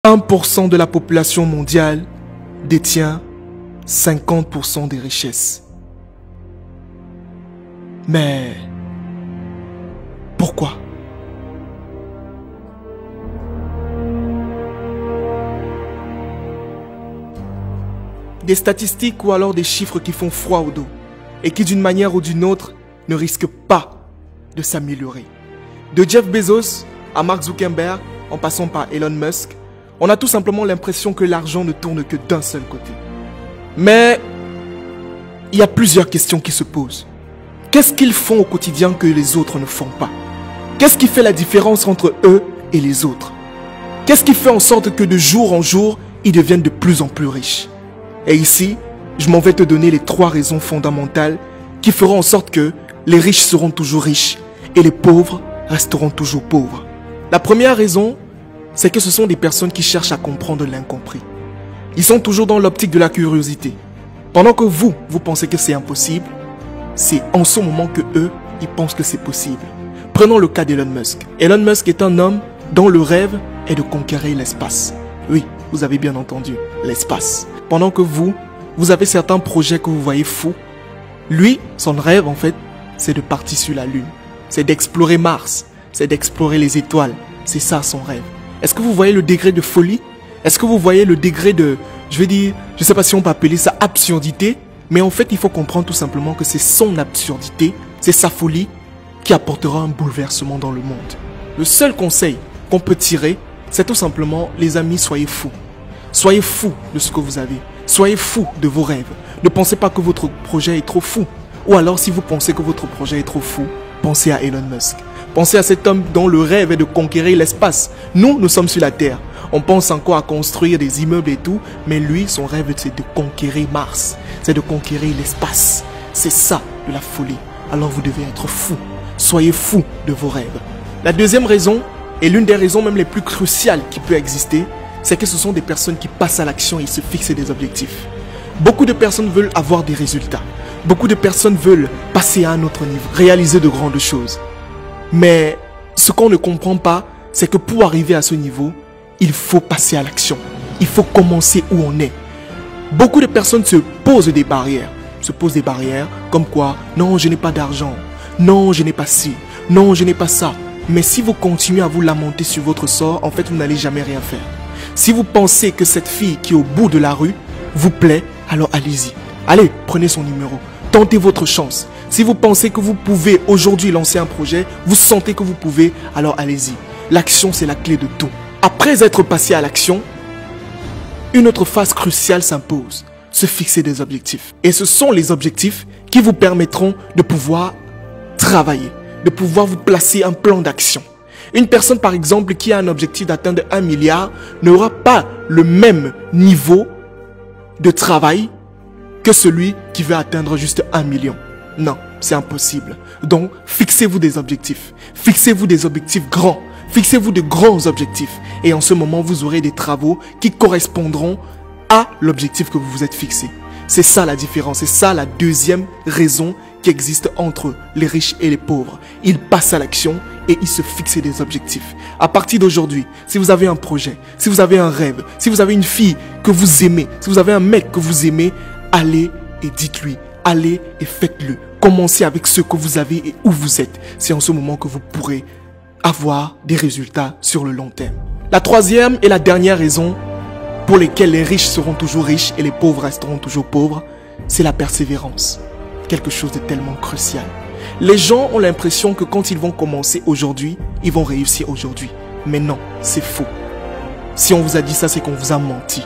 1% de la population mondiale détient 50% des richesses. Mais pourquoi? Des statistiques ou alors des chiffres qui font froid au dos et qui d'une manière ou d'une autre ne risquent pas de s'améliorer. De Jeff Bezos à Mark Zuckerberg, en passant par Elon Musk, on a tout simplement l'impression que l'argent ne tourne que d'un seul côté. Mais il y a plusieurs questions qui se posent. Qu'est-ce qu'ils font au quotidien que les autres ne font pas? Qu'est-ce qui fait la différence entre eux et les autres? Qu'est-ce qui fait en sorte que de jour en jour, ils deviennent de plus en plus riches? Et ici, je m'en vais te donner les 3 raisons fondamentales qui feront en sorte que les riches seront toujours riches et les pauvres resteront toujours pauvres. La première raison, c'est que ce sont des personnes qui cherchent à comprendre l'incompris. Ils sont toujours dans l'optique de la curiosité. Pendant que vous pensez que c'est impossible, c'est en ce moment que eux, ils pensent que c'est possible. Prenons le cas d'Elon Musk. Elon Musk est un homme dont le rêve est de conquérir l'espace. Oui, vous avez bien entendu, l'espace. Pendant que vous avez certains projets que vous voyez fous, lui, son rêve en fait, c'est de partir sur la Lune. C'est d'explorer Mars, c'est d'explorer les étoiles. C'est ça son rêve. Est-ce que vous voyez le degré de folie? Est-ce que vous voyez le degré de, je ne sais pas si on peut appeler ça absurdité, mais en fait il faut comprendre tout simplement que c'est son absurdité, c'est sa folie qui apportera un bouleversement dans le monde. Le seul conseil qu'on peut tirer, c'est tout simplement, les amis, soyez fous. Soyez fous de ce que vous avez. Soyez fous de vos rêves. Ne pensez pas que votre projet est trop fou. Ou alors, si vous pensez que votre projet est trop fou, pensez à Elon Musk. Pensez à cet homme dont le rêve est de conquérir l'espace. Nous sommes sur la Terre. On pense encore à construire des immeubles et tout, mais lui, son rêve, c'est de conquérir Mars. C'est de conquérir l'espace. C'est ça, de la folie. Alors vous devez être fous. Soyez fous de vos rêves. La deuxième raison, et l'une des raisons même les plus cruciales qui peut exister, c'est que ce sont des personnes qui passent à l'action et se fixent des objectifs. Beaucoup de personnes veulent avoir des résultats. Beaucoup de personnes veulent passer à un autre niveau, réaliser de grandes choses. Mais ce qu'on ne comprend pas, c'est que pour arriver à ce niveau, il faut passer à l'action. Il faut commencer où on est. Beaucoup de personnes se posent des barrières. Comme quoi, non, je n'ai pas d'argent. Non, je n'ai pas ci. Non, je n'ai pas ça. Mais si vous continuez à vous lamenter sur votre sort, en fait, vous n'allez jamais rien faire. Si vous pensez que cette fille qui est au bout de la rue vous plaît, alors allez-y. Allez, prenez son numéro. Tentez votre chance. Si vous pensez que vous pouvez aujourd'hui lancer un projet, vous sentez que vous pouvez, alors allez-y. L'action, c'est la clé de tout. Après être passé à l'action, une autre phase cruciale s'impose. Se fixer des objectifs. Et ce sont les objectifs qui vous permettront de pouvoir travailler, de pouvoir vous placer un plan d'action. Une personne, par exemple, qui a un objectif d'atteindre 1 milliard n'aura pas le même niveau de travail que celui qui veut atteindre juste 1 million. Non, c'est impossible. Donc, fixez-vous des objectifs. Fixez-vous des objectifs grands. Fixez-vous de grands objectifs. Et en ce moment, vous aurez des travaux qui correspondront à l'objectif que vous vous êtes fixé. C'est ça la différence. C'est ça la deuxième raison qui existe entre les riches et les pauvres. Ils passent à l'action et ils se fixent des objectifs. À partir d'aujourd'hui, si vous avez un projet, si vous avez un rêve, si vous avez une fille que vous aimez, si vous avez un mec que vous aimez, allez et dites-lui, allez et faites-le. Commencez avec ce que vous avez et où vous êtes. C'est en ce moment que vous pourrez avoir des résultats sur le long terme. La troisième et la dernière raison pour lesquelles les riches seront toujours riches et les pauvres resteront toujours pauvres, c'est la persévérance. Quelque chose de tellement crucial. Les gens ont l'impression que quand ils vont commencer aujourd'hui, ils vont réussir aujourd'hui. Mais non, c'est faux. Si on vous a dit ça, c'est qu'on vous a menti.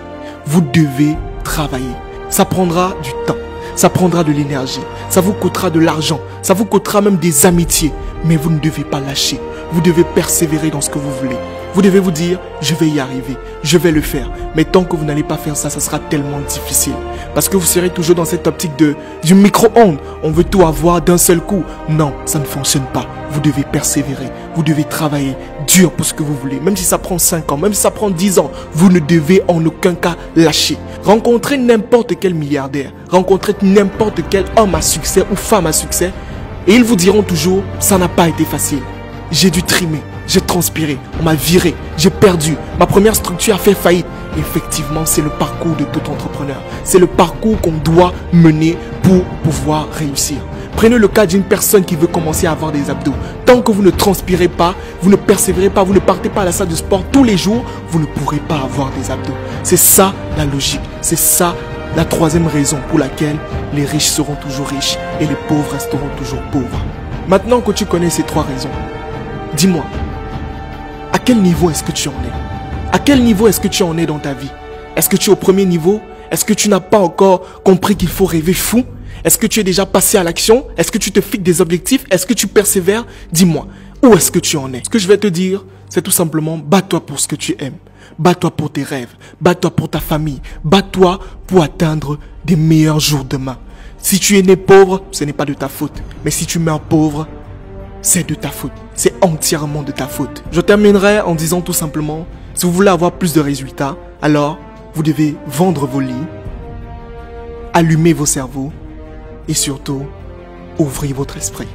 Vous devez travailler. Ça prendra du temps. Ça prendra de l'énergie. Ça vous coûtera de l'argent. Ça vous coûtera même des amitiés. Mais vous ne devez pas lâcher. Vous devez persévérer dans ce que vous voulez. Vous devez vous dire, je vais y arriver, je vais le faire. Mais tant que vous n'allez pas faire ça, ça sera tellement difficile. Parce que vous serez toujours dans cette optique du micro-ondes. On veut tout avoir d'un seul coup. Non, ça ne fonctionne pas. Vous devez persévérer. Vous devez travailler dur pour ce que vous voulez. Même si ça prend 5 ans, même si ça prend 10 ans, vous ne devez en aucun cas lâcher. Rencontrez n'importe quel milliardaire, rencontrez n'importe quel homme à succès ou femme à succès, et ils vous diront toujours, ça n'a pas été facile. J'ai dû trimer. j'ai transpiré, on m'a viré, j'ai perdu, ma première structure a fait faillite. Effectivement, c'est le parcours de tout entrepreneur. C'est le parcours qu'on doit mener pour pouvoir réussir. Prenez le cas d'une personne qui veut commencer à avoir des abdos. Tant que vous ne transpirez pas, vous ne persévérez pas, vous ne partez pas à la salle de sport tous les jours, vous ne pourrez pas avoir des abdos. C'est ça la logique. C'est ça la troisième raison pour laquelle les riches seront toujours riches et les pauvres resteront toujours pauvres. Maintenant que tu connais ces trois raisons, dis-moi, à quel niveau est-ce que tu en es? À quel niveau est-ce que tu en es dans ta vie? Est-ce que tu es au premier niveau? Est-ce que tu n'as pas encore compris qu'il faut rêver fou? Est-ce que tu es déjà passé à l'action? Est-ce que tu te fixes des objectifs? Est-ce que tu persévères? Dis-moi, où est-ce que tu en es? Ce que je vais te dire, c'est tout simplement, bats-toi pour ce que tu aimes. Bats-toi pour tes rêves. Bats-toi pour ta famille. Bats-toi pour atteindre des meilleurs jours demain. Si tu es né pauvre, ce n'est pas de ta faute. Mais si tu meurs pauvre, c'est de ta faute. C'est entièrement de ta faute. Je terminerai en disant tout simplement, si vous voulez avoir plus de résultats, alors vous devez vendre vos lits, allumer vos cerveaux et surtout, ouvrir votre esprit.